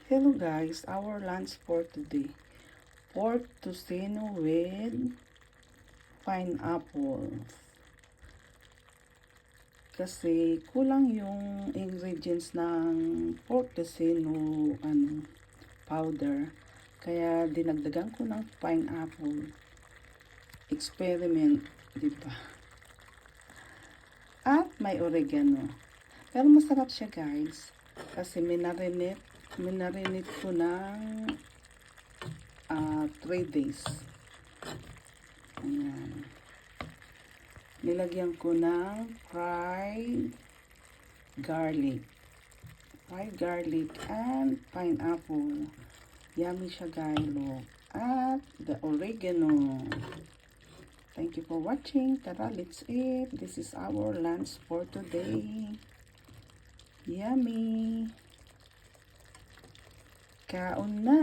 Hello guys, our lunch for today. Pork Tocino with pineapple. Kasi kulang yung ingredients ng pork Tocino powder. Kaya dinagdagan ko ng pineapple. Experiment, diba? At may oregano. Pero masarap siya guys. Kasi minarinate ko ng 3 days. Ayan. Nilagyan ko ng fried garlic and pineapple. Yummy siya guys. At the oregano. Thank you for watching. Tara, let's eat. This is our lunch for today. Yummy. Kaon na.